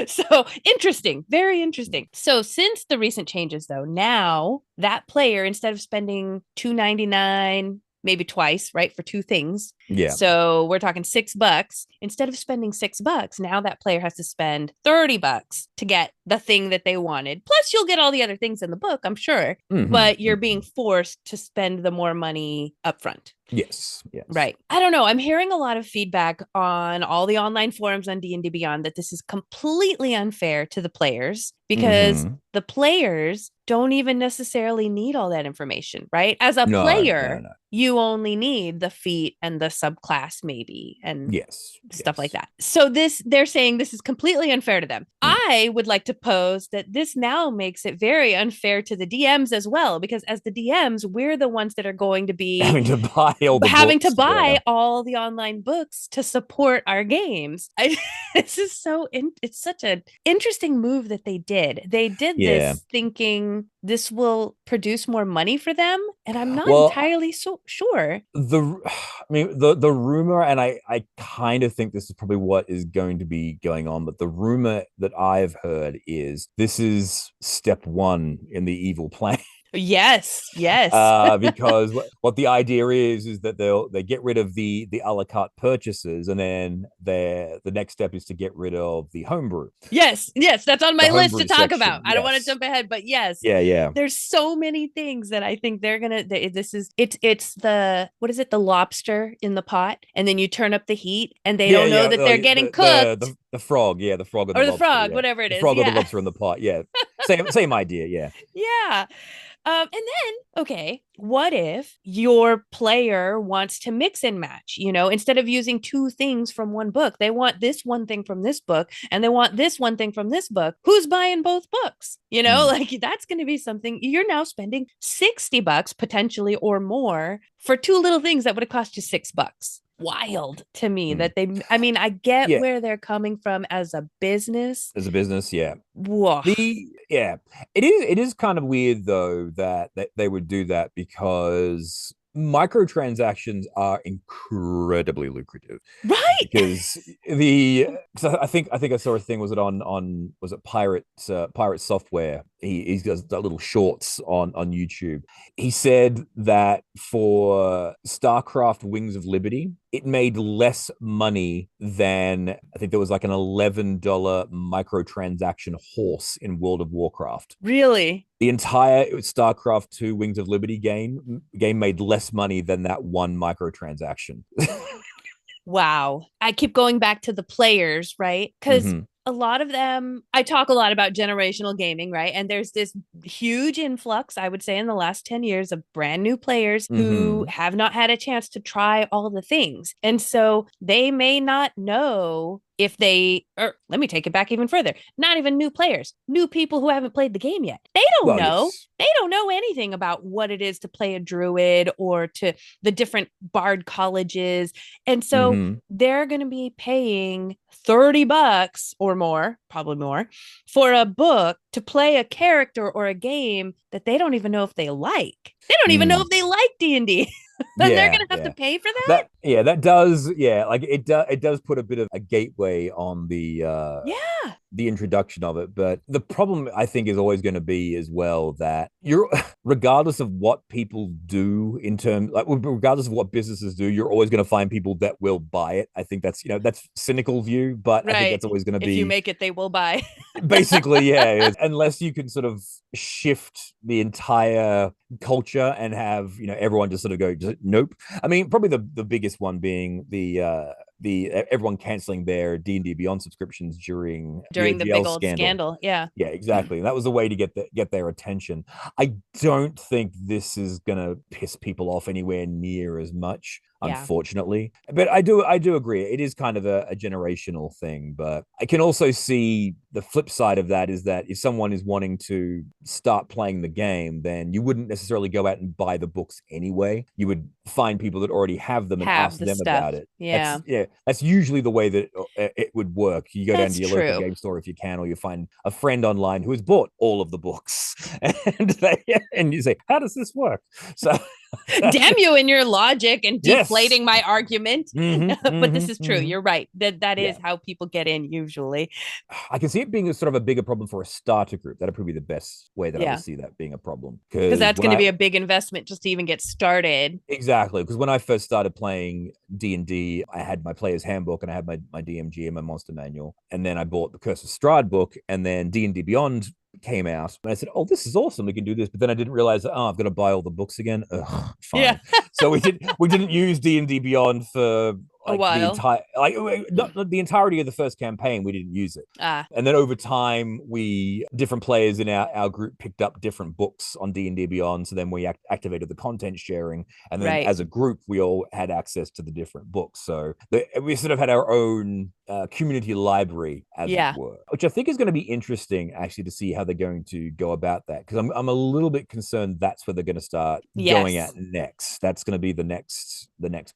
[SPEAKER 1] So interesting, very interesting. So since the recent changes, though, now that player, instead of spending $2.99, maybe twice, right, for two things.
[SPEAKER 3] Yeah.
[SPEAKER 1] So we're talking $6. Instead of spending $6, now that player has to spend $30 to get the thing that they wanted. Plus, you'll get all the other things in the book, I'm sure. But you're being forced to spend the more money up front.
[SPEAKER 3] Yes.
[SPEAKER 1] Right. I don't know. I'm hearing a lot of feedback on all the online forums on Dndbeyond that this is completely unfair to the players, because the players don't even necessarily need all that information, right? As a player, you only need the feat and the subclass maybe, and stuff like that. So they're saying this is completely unfair to them. I would like to pose that this now makes it very unfair to the DMs as well, because as the DMs, we're the ones that are going to be
[SPEAKER 3] having to buy
[SPEAKER 1] all the online books to support our games. It's such an interesting move that they did. They did this thinking this will produce more money for them, and I'm not entirely sure.
[SPEAKER 3] The rumor, and I kind of think this is probably what is going to be going on, but the rumor that I've heard is this is step one in the evil plan.
[SPEAKER 1] Yes.
[SPEAKER 3] Because what the idea is that they get rid of the a la carte purchases, and then the next step is to get rid of the homebrew.
[SPEAKER 1] Yes, that's on my list to talk about. I don't want to jump ahead, but yes.
[SPEAKER 3] Yeah.
[SPEAKER 1] There's so many things that I think they're gonna. It's the, what is it? The lobster in the pot, and then you turn up the heat, and they don't know that they're getting cooked.
[SPEAKER 3] The frog, the frog
[SPEAKER 1] or the frog, whatever it is.
[SPEAKER 3] The frog or the lobster in the pot, same idea,
[SPEAKER 1] yeah. And then, okay, what if your player wants to mix and match, instead of using two things from one book, they want this one thing from this book, and they want this one thing from this book. Who's buying both books? Like that's going to be something. You're now spending $60 potentially or more for two little things that would have cost you $6. Wild to me that I get where they're coming from as a business.
[SPEAKER 3] Whoa. It is kind of weird though that they would do that, because microtransactions are incredibly lucrative,
[SPEAKER 1] right?
[SPEAKER 3] Because I think I saw a thing, was it Pirate Software, he does that little shorts on YouTube. He said that for StarCraft Wings of Liberty, it made less money than, I think there was like an $11 microtransaction horse in World of Warcraft.
[SPEAKER 1] Really?
[SPEAKER 3] The entire StarCraft 2 Wings of Liberty game made less money than that one microtransaction.
[SPEAKER 1] Wow. I keep going back to the players, right? Because a lot of them, I talk a lot about generational gaming, right? And there's this huge influx, I would say, in the last 10 years of brand new players who have not had a chance to try all the things. And so they may not know if they, or let me take it back even further, not even new players, new people who haven't played the game yet. They don't know.
[SPEAKER 3] Yes.
[SPEAKER 1] They don't know anything about what it is to play a druid or to the different bard colleges. And so they're going to be paying $30 or more, probably more, for a book to play a character or a game that they don't even know if they like. They don't even know if they like D&D. They're gonna have to pay for that.
[SPEAKER 3] That does, like it does put a bit of a gateway on the introduction of it. But the problem I think is always going to be as well that you're, regardless of what people do in terms, like regardless of what businesses do, you're always going to find people that will buy it. I think that's that's cynical view, but I think that's always going to be,
[SPEAKER 1] if you make it, they will buy.
[SPEAKER 3] Basically, unless you can sort of shift the entire culture and have everyone just sort of go nope. I mean, probably the biggest one being the everyone canceling their D&D Beyond subscriptions during the big old scandal. Yeah, exactly. That was the way to get their attention. I don't think this is gonna piss people off anywhere near as much, unfortunately. But I do agree. It is kind of a generational thing. But I can also see the flip side of that is that if someone is wanting to start playing the game, then you wouldn't necessarily go out and buy the books anyway. You would find people that already have them and ask them about it. That's usually the way that it would work. You go down to your local game store if you can, or you find a friend online who has bought all of the books, and you say, "How does this work?" So,
[SPEAKER 1] damn you and your logic and deflating my argument. But this is true. You're right. That is how people get in usually.
[SPEAKER 3] I can see it being a sort of a bigger problem for a starter group. That'd probably be the best way that I would see that being a problem,
[SPEAKER 1] because that's going to be a big investment just to even get started.
[SPEAKER 3] Exactly, because when I first started playing D&D, I had my player's handbook and I had my DMG and my monster manual, and then I bought the Curse of Strahd book, and then D&D Beyond came out, and I said, "Oh, this is awesome! We can do this." But then I didn't realize that I've got to buy all the books again. Ugh, fine. So we didn't use D&D Beyond for a while. Not the entirety of the first campaign. We didn't use it, and then over time, different players in our group picked up different books on D&D Beyond. So then we activated the content sharing, and then as a group, we all had access to the different books. So we sort of had our own community library, as it were, which I think is going to be interesting actually to see how they're going to go about that, because I'm a little bit concerned that's where they're going to start going at next. That's going to be the next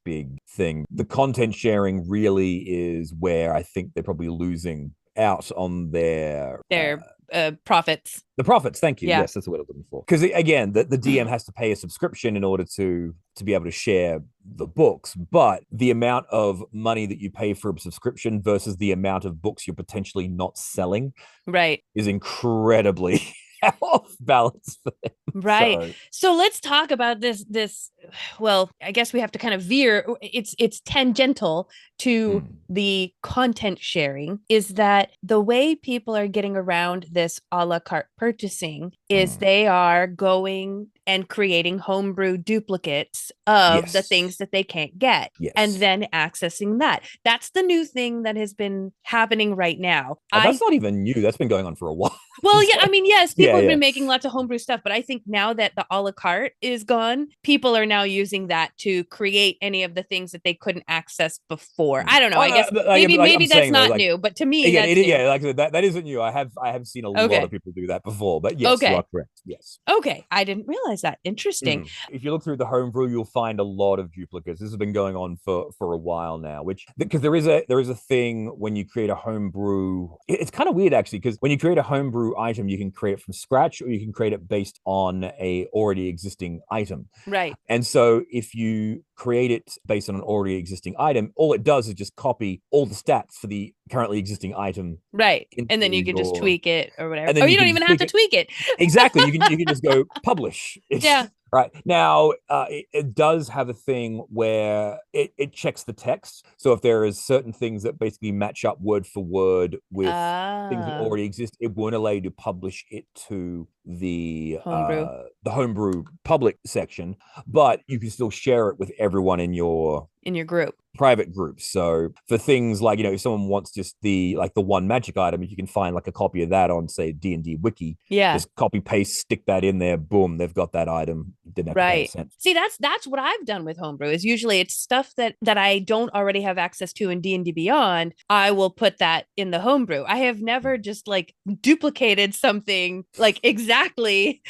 [SPEAKER 3] big thing. The content sharing really is where I think they're probably losing out on their
[SPEAKER 1] profits.
[SPEAKER 3] The profits, thank you. Yes, that's what I'm looking for. Because again, the DM has to pay a subscription in order to be able to share the books, but the amount of money that you pay for a subscription versus the amount of books you're potentially not selling is incredibly off balance for them.
[SPEAKER 1] So let's talk about this. Well, I guess we have to kind of veer. It's tangential to the content sharing, is that the way people are getting around this a la carte purchasing is they are going and creating homebrew duplicates of the things that they can't get and then accessing that. That's the new thing that has been happening right now.
[SPEAKER 3] That's not even new. That's been going on for a while.
[SPEAKER 1] Well, I mean, yes, people have been making lots of homebrew stuff, but I think now that the a la carte is gone, people are now using that to create any of the things that they couldn't access before. I don't know. I guess maybe that's not new, but to me,
[SPEAKER 3] that isn't new. I have seen a lot of people do that before, but yes, you are correct. Yes.
[SPEAKER 1] Okay, I didn't realize that. Interesting.
[SPEAKER 3] If you look through the homebrew, you'll find a lot of duplicates. This has been going on for a while now, because there is a thing when you create a homebrew. It's kind of weird actually, because when you create a homebrew item, you can create it from scratch or you can create it based on a already existing item.
[SPEAKER 1] Right.
[SPEAKER 3] And so if you create it based on an already existing item, all it does is just copy all the stats for the currently existing item.
[SPEAKER 1] Right. And then you can just tweak it or whatever. Or you don't even have to tweak it.
[SPEAKER 3] Exactly. You can just go publish. Right. Now, it does have a thing where it checks the text. So if there is certain things that basically match up word for word with things that already exist, it won't allow you to publish it to the the homebrew public section, but you can still share it with everyone in your
[SPEAKER 1] group.
[SPEAKER 3] Private groups. So for things like, if someone wants just the one magic item, if you can find like a copy of that on, say, D&D wiki, just copy paste, stick that in there, boom, they've got that item. Didn't have to pay a cent.
[SPEAKER 1] See, that's what I've done with homebrew. Is usually it's stuff that I don't already have access to in D&D Beyond. I will put that in the homebrew. I have never just like duplicated something like exactly.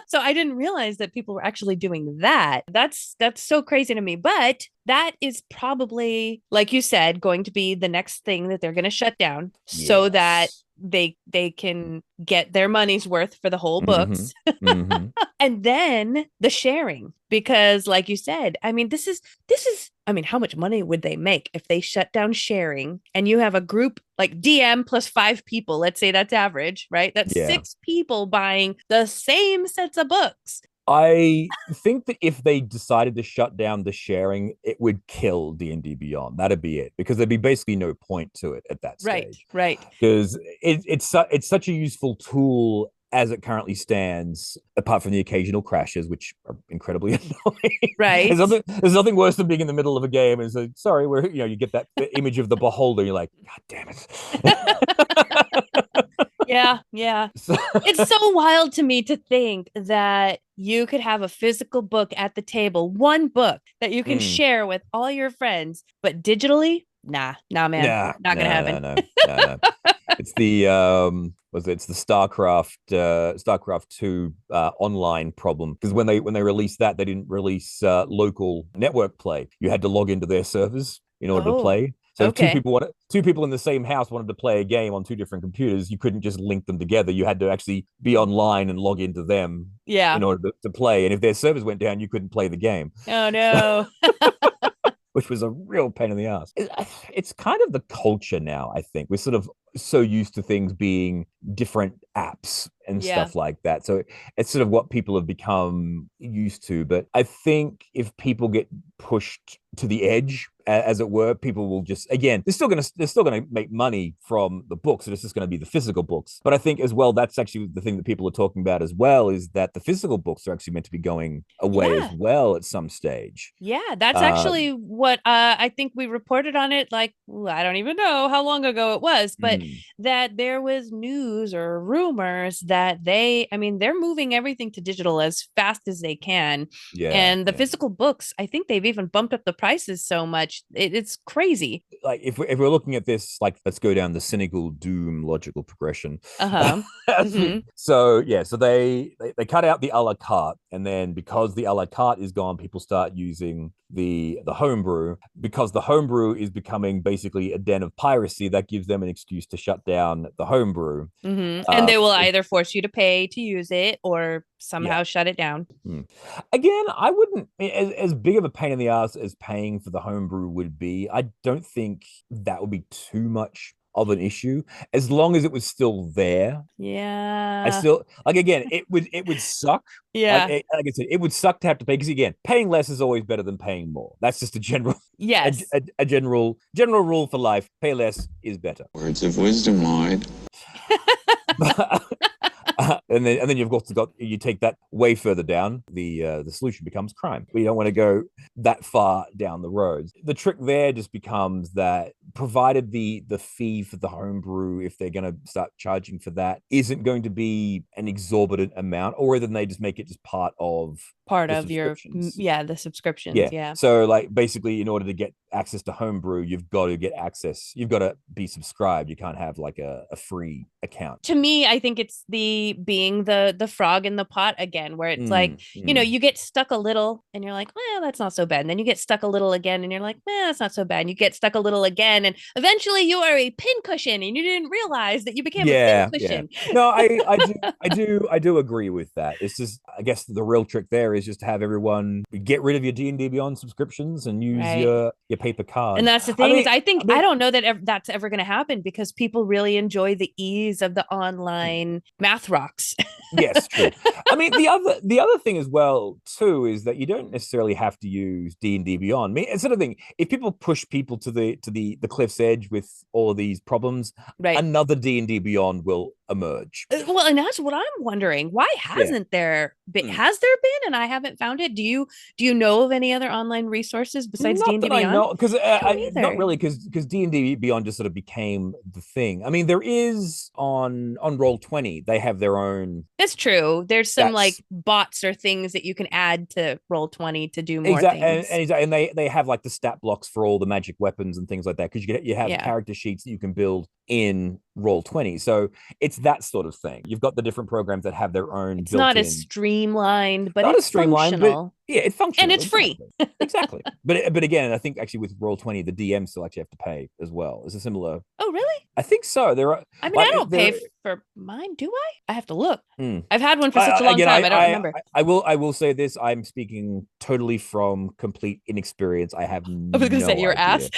[SPEAKER 1] So I didn't realize that people were actually doing that. That's so crazy to me. But that is probably, like you said, going to be the next thing that they're going to shut down so that they can get their money's worth for the whole books. And then the sharing, because like you said, I mean, this is how much money would they make if they shut down sharing and you have a group like DM plus 5 people, let's say that's average, right? That's 6 people buying the same sets of books.
[SPEAKER 3] I think that if they decided to shut down the sharing, it would kill D&D Beyond. That'd be it, because there'd be basically no point to it at that stage.
[SPEAKER 1] Right.
[SPEAKER 3] Because it's such a useful tool as it currently stands, apart from the occasional crashes, which are incredibly annoying.
[SPEAKER 1] Right.
[SPEAKER 3] There's nothing worse than being in the middle of a game and say, sorry, you get that image of the beholder. You're like, God damn it.
[SPEAKER 1] Yeah. It's so wild to me to think that you could have a physical book at the table, one book that you can share with all your friends, but digitally, nah, man, not gonna happen.
[SPEAKER 3] No. It's the it's the StarCraft 2 online problem, because when they released that, they didn't release local network play. You had to log into their servers in order to play. So if two people in the same house wanted to play a game on 2 different computers, you couldn't just link them together. You had to actually be online and log into them in order to play. And if their servers went down, you couldn't play the game.
[SPEAKER 1] Oh, no.
[SPEAKER 3] Which was a real pain in the ass. It's kind of the culture now, I think. We're sort of so used to things being different apps and stuff like that. So it's sort of what people have become used to. But I think if people get pushed to the edge, as it were, people will just, again, they're still gonna make money from the books, and it's just going to be the physical books. But I think as well, that's actually the thing that people are talking about as well, is that the physical books are actually meant to be going away as well at some stage.
[SPEAKER 1] Yeah, that's actually what I think we reported on it, like, I don't even know how long ago it was, but that there was news or rumors that they're moving everything to digital as fast as they can. And the physical books, I think they've even bumped up the prices so much. It's crazy. Like
[SPEAKER 3] if we're looking at this, like, let's go down the cynical doom logical progression. So they cut out the a la carte, and then because the a la carte is gone, people start using the homebrew. Because the homebrew is becoming basically a den of piracy, that gives them an excuse to shut down the homebrew.
[SPEAKER 1] And they will either force you to pay to use it or somehow shut it down.
[SPEAKER 3] Again, I wouldn't, as big of a pain in the ass as paying for the homebrew would be, I don't think that would be too much of an issue, as long as it was still there. I still, like, again, it would suck. Like I said, it would suck to have to pay, because again, paying less is always better than paying more. That's just a general a general rule for life. Pay less is better.
[SPEAKER 7] Words of wisdom, Lloyd.
[SPEAKER 3] And then you've also got, you take that way further down, the solution becomes crime. We don't want to go that far down the road. The trick there just becomes that, provided the fee for the homebrew, if they're going to start charging for that, isn't going to be an exorbitant amount, or whether they just make it just part of your the subscriptions. So like, basically, in order to get access to homebrew, you've got to be subscribed. You can't have like a free account.
[SPEAKER 1] To me, I think it's being the frog in the pot again, where it's like, you get stuck a little and you're like, well, that's not so bad, and then you get stuck a little again and you're like, that's not so bad, and you get stuck a little again, and eventually you are a pincushion and you didn't realize that you became a pincushion.
[SPEAKER 3] No, I do agree with that. It's just, I guess the real trick there is just to have everyone get rid of your D&D Beyond subscriptions and use your paper card.
[SPEAKER 1] And that's the thing, I don't know that that's ever going to happen, because people really enjoy the ease of the online math rocks.
[SPEAKER 3] Yes, true. I mean, the other thing as well too is that you don't necessarily have to use D&D Beyond. I mean, it's sort of thing. If people push people to the cliff's edge with all of these problems, another D&D Beyond will emerge.
[SPEAKER 1] Well, and that's what I'm wondering. Why hasn't there been? Has there been? And I haven't found it. Do you know of any other online resources besides D&D Beyond?
[SPEAKER 3] I know, because not really, because D&D Beyond just sort of became the thing. I mean, there is on Roll20, they have their own.
[SPEAKER 1] That's true. There's some like bots or things that you can add to Roll20 to do more things.
[SPEAKER 3] And they have like the stat blocks for all the magic weapons and things like that, because you have character sheets that you can build in Roll20. So it's that sort of thing. You've got the different programs that have their own.
[SPEAKER 1] It's not as streamlined, but
[SPEAKER 3] not
[SPEAKER 1] it's
[SPEAKER 3] as streamlined,
[SPEAKER 1] functional.
[SPEAKER 3] But yeah, it's functional
[SPEAKER 1] and it's free.
[SPEAKER 3] Exactly. But again, I think actually with Roll20, the DMs still actually have to pay as well. It's a similar.
[SPEAKER 1] Oh, really?
[SPEAKER 3] I think so. There are.
[SPEAKER 1] I mean, I don't pay for mine, do I? I have to look. I've had one for such a long time. I don't remember.
[SPEAKER 3] I will say this. I'm speaking totally from complete inexperience. I have.
[SPEAKER 1] I was going to say your ass.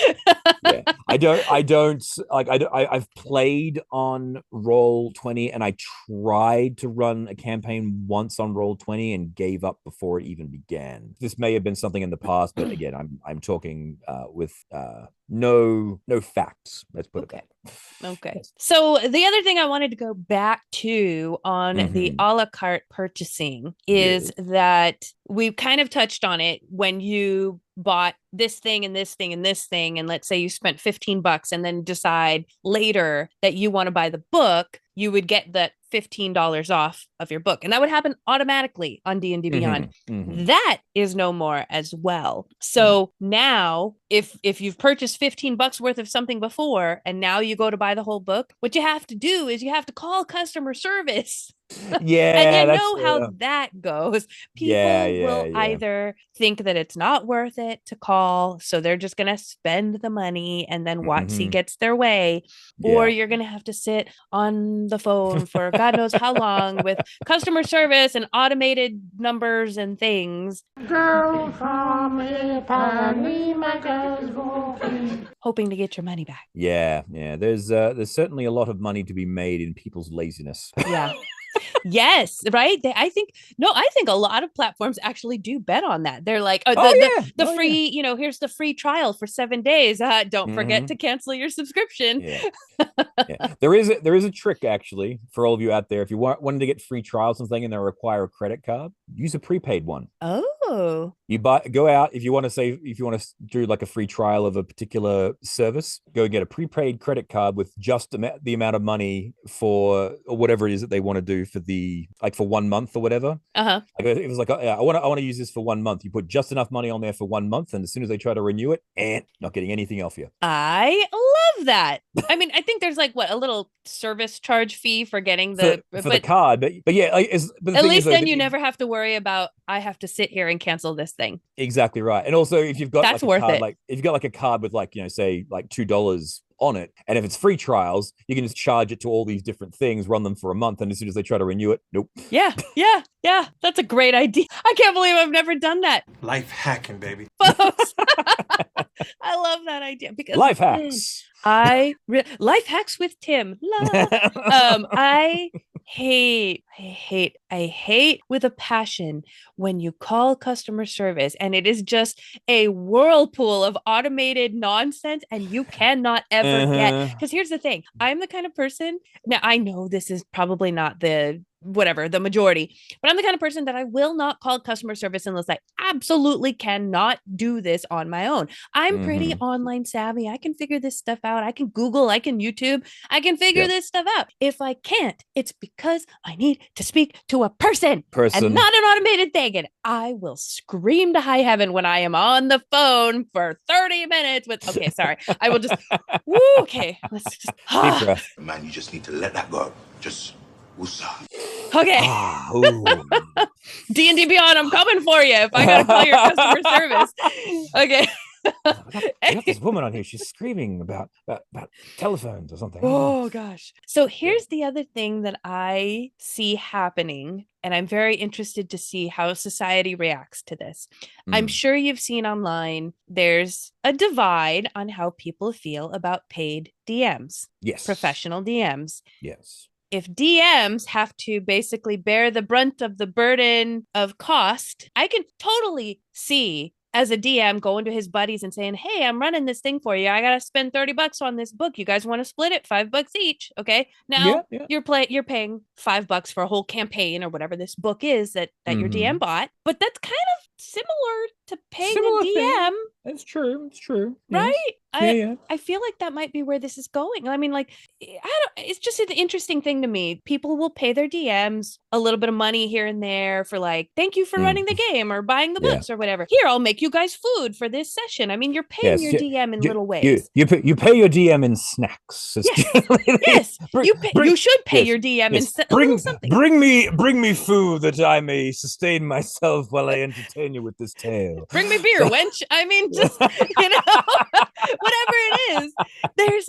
[SPEAKER 3] Yeah. I don't like. I've played on Roll20, and I tried to run a campaign once on Roll20 and gave up before it even began. This may have been something in the past, but again, I'm talking with no facts. Let's put it that way.
[SPEAKER 1] Okay. So the other thing I wanted to go back to on the a la carte purchasing is that we kind of touched on it when you bought this thing and this thing and this thing, and let's say you spent $15 and then decide later that you want to buy the book, you would get that $15 off of your book, and that would happen automatically on D&D Beyond. That is no more as well. So now if you've purchased $15 worth of something before and now you go to buy the whole book, what you have to do is you have to call customer service.
[SPEAKER 3] Yeah.
[SPEAKER 1] And you know how that goes. People will either think that it's not worth it to call, so they're just going to spend the money and then WoTC gets their way, or you're going to have to sit on the phone for God knows how long with customer service and automated numbers and things. Girl from Ipanema goes walking, hoping to get your money back.
[SPEAKER 3] Yeah. There's certainly a lot of money to be made in people's laziness.
[SPEAKER 1] Yeah. Yes, right. I think a lot of platforms actually do bet on that. They're like, the free, here's the free trial for 7 days. Don't forget to cancel your subscription.
[SPEAKER 3] There is a trick actually for all of you out there. If you wanted to get free trials and something and they require a credit card, use a prepaid one.
[SPEAKER 1] Oh.
[SPEAKER 3] You go out if you want to do like a free trial of a particular service, go get a prepaid credit card with just the amount of money for whatever it is that they want to do for 1 month or whatever. Like it was like, I want to use this for 1 month. You put just enough money on there for 1 month, and as soon as they try to renew it, not getting anything off you.
[SPEAKER 1] I love that. I mean, I think there's like a little service charge fee for getting the
[SPEAKER 3] card, but yeah, but
[SPEAKER 1] at least then you never have to worry about I have to sit here and cancel this thing.
[SPEAKER 3] Exactly right. And also if you've got
[SPEAKER 1] that's worth it.
[SPEAKER 3] Like if you've got like a card with say like $2 on it, and if it's free trials, you can just charge it to all these different things, run them for a month, and as soon as they try to renew it, nope.
[SPEAKER 1] Yeah. That's a great idea. I can't believe I've never done that.
[SPEAKER 7] Life hacking, baby.
[SPEAKER 1] Folks. I love that idea because
[SPEAKER 3] life hacks.
[SPEAKER 1] Life hacks with Tim. I hate with a passion when you call customer service and it is just a whirlpool of automated nonsense and you cannot ever get. Because here's the thing, I'm the kind of person, now I know this is probably not the majority, but I'm the kind of person that I will not call customer service unless I absolutely cannot do this on my own. I'm pretty online savvy. I can figure this stuff out. I can Google, I can YouTube, I can figure this stuff out. If I can't, it's because I need to speak to a person and not an automated thing. And I will scream to high heaven when I am on the phone for 30 minutes with, okay, sorry. I will just, okay, let's just,
[SPEAKER 7] Man, you just need to let that go. Just
[SPEAKER 1] okay. D&D Beyond, I'm coming for you if I gotta call your customer service. Okay.
[SPEAKER 3] I got this woman on here. She's screaming about telephones or something.
[SPEAKER 1] Oh gosh. So here's the other thing that I see happening, and I'm very interested to see how society reacts to this. I'm sure you've seen online, there's a divide on how people feel about paid DMs.
[SPEAKER 3] Yes.
[SPEAKER 1] Professional DMs.
[SPEAKER 3] Yes.
[SPEAKER 1] If DMs have to basically bear the brunt of the burden of cost, I can totally see as a DM going to his buddies and saying, hey, I'm running this thing for you. I got to spend $30 on this book. You guys want to split it? $5 each. Okay. Now you're paying $5 for a whole campaign or whatever this book is that your DM bought. But that's kind of similar to paying a DM.
[SPEAKER 3] It's true. It's true.
[SPEAKER 1] Right?
[SPEAKER 3] Yes.
[SPEAKER 1] I feel like that might be where this is going. I mean, like, it's just an interesting thing to me. People will pay their DMs a little bit of money here and there for like, thank you for running the game or buying the books or whatever. Here, I'll make you guys food for this session. I mean, you're paying your DM in little ways.
[SPEAKER 3] You pay your DM in snacks.
[SPEAKER 1] Yes. You should pay your DM in something.
[SPEAKER 3] Bring me food that I may sustain myself while I entertain you with this tale.
[SPEAKER 1] Bring me beer, wench. I mean, just, whatever it is,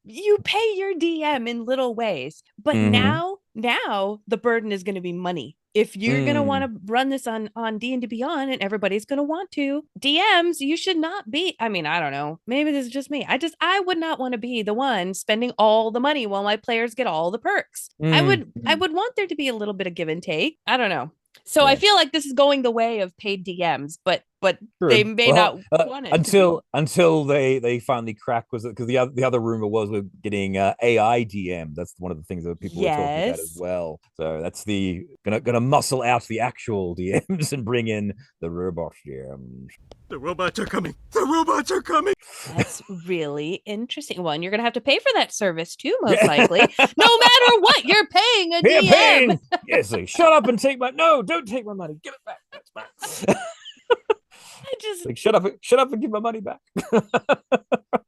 [SPEAKER 1] you pay your DM in little ways, but now the burden is going to be money. If you're going to want to run this on Dndbeyond and everybody's going to want to, DMs, you should not be. I mean, I don't know. Maybe this is just me. I would not want to be the one spending all the money while my players get all the perks. I would want there to be a little bit of give and take. I don't know. So I feel like this is going the way of paid DMs, but they may not want it
[SPEAKER 3] until they finally crack. Was it because the other rumor was we're getting AI DM? That's one of the things that people were talking about as well. So that's gonna muscle out the actual DMs and bring in the robot DMs.
[SPEAKER 7] The robots are coming. The robots are coming.
[SPEAKER 1] That's really interesting. Well, and you're gonna have to pay for that service too, most likely. No matter what, you're paying a DM.
[SPEAKER 3] Yes, shut up and take my don't take my money. Give it back. That's mine. Shut up and give my money back.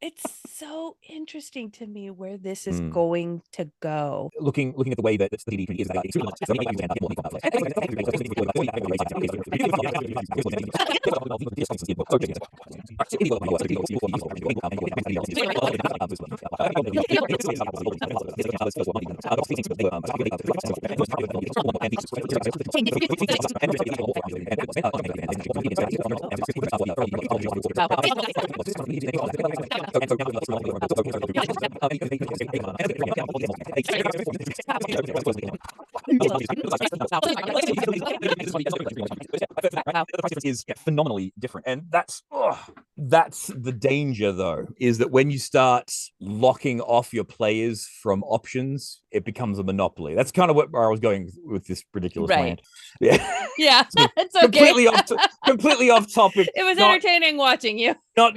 [SPEAKER 1] It's so interesting to me where this is going to go.
[SPEAKER 3] Looking at the way that the DD is is phenomenally different, and that's the danger, though, is that when you start locking off your players from options, it becomes a monopoly. That's kind of where I was going with this ridiculous plan.
[SPEAKER 1] Yeah, it's okay.
[SPEAKER 3] Completely off topic.
[SPEAKER 1] It was entertaining watching you.
[SPEAKER 3] Not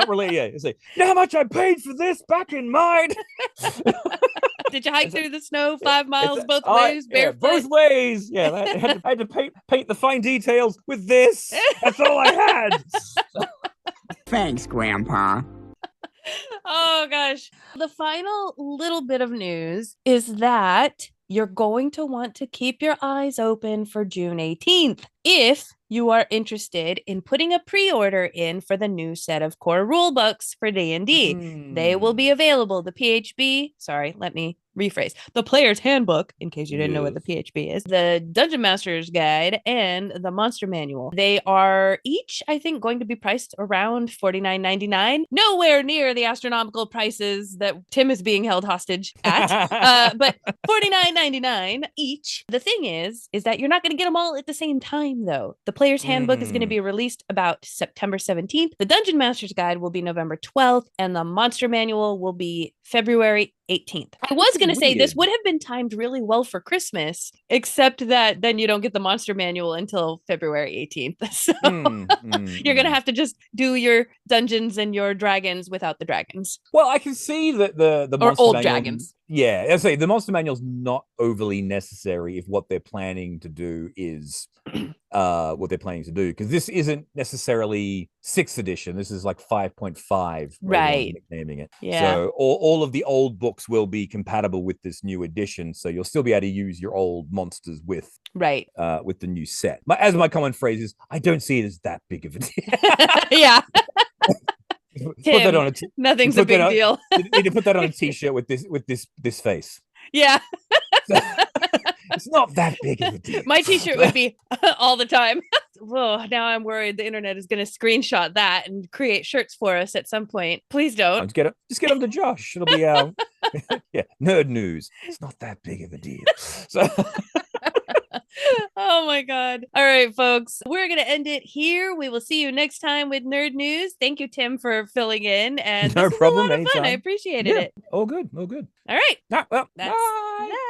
[SPEAKER 3] really. Yeah, it's like, you know how much I paid for this back in mind.
[SPEAKER 1] Did you hike through the snow 5 miles both ways? Barefoot?
[SPEAKER 3] Both ways. Yeah, I had to paint the fine details with this. That's all I had.
[SPEAKER 8] Thanks, Grandpa.
[SPEAKER 1] Oh gosh. The final little bit of news is that you're going to want to keep your eyes open for June 18th if you are interested in putting a pre-order in for the new set of core rule books for D&D. They will be available. The PHB, sorry, let me rephrase. The Player's Handbook, in case you didn't know what the PHB is, the Dungeon Master's Guide, and the Monster Manual. They are each, I think, going to be priced around $49.99. Nowhere near the astronomical prices that Tim is being held hostage at, but $49.99 each. The thing is that you're not going to get them all at the same time, though. The Player's Handbook is going to be released about September 17th. The Dungeon Master's Guide will be November 12th, and the Monster Manual will be February 18th. I was going to say this would have been timed really well for Christmas, except that then you don't get the Monster Manual until February 18th. So you're going to have to just do your Dungeons and your Dragons without the dragons.
[SPEAKER 3] Well, I can see that the Monster
[SPEAKER 1] old
[SPEAKER 3] Manual,
[SPEAKER 1] dragons.
[SPEAKER 3] Yeah, I say the Monster Manual's not overly necessary if what they're planning to do is what they're planning to do, because this isn't necessarily 6th edition. This is like 5.5,
[SPEAKER 1] right?
[SPEAKER 3] Naming it.
[SPEAKER 1] Yeah.
[SPEAKER 3] So all of the old books will be compatible with this new edition. So you'll still be able to use your old monsters with the new set. As my common phrase is, I don't see it as that big of a deal.
[SPEAKER 1] Yeah.
[SPEAKER 3] Tim,
[SPEAKER 1] nothing's a big deal.
[SPEAKER 3] You need to put that on a t-shirt with this face.
[SPEAKER 1] Yeah.
[SPEAKER 3] It's not that big of a deal.
[SPEAKER 1] My t-shirt would be all the time. Whoa, now I'm worried the internet is going to screenshot that and create shirts for us at some point. Please don't.
[SPEAKER 3] Just get them to Josh. It'll be Nerd Newz. It's not that big of a deal. So
[SPEAKER 1] Oh my God. All right, folks. We're going to end it here. We will see you next time with Nerd Newz. Thank you, Tim, for filling in. And
[SPEAKER 3] No
[SPEAKER 1] this was
[SPEAKER 3] problem,
[SPEAKER 1] a lot of fun.
[SPEAKER 3] anytime.
[SPEAKER 1] I appreciated it.
[SPEAKER 3] All good. All good.
[SPEAKER 1] All right.
[SPEAKER 3] Well,
[SPEAKER 1] That's
[SPEAKER 3] bye.
[SPEAKER 1] that.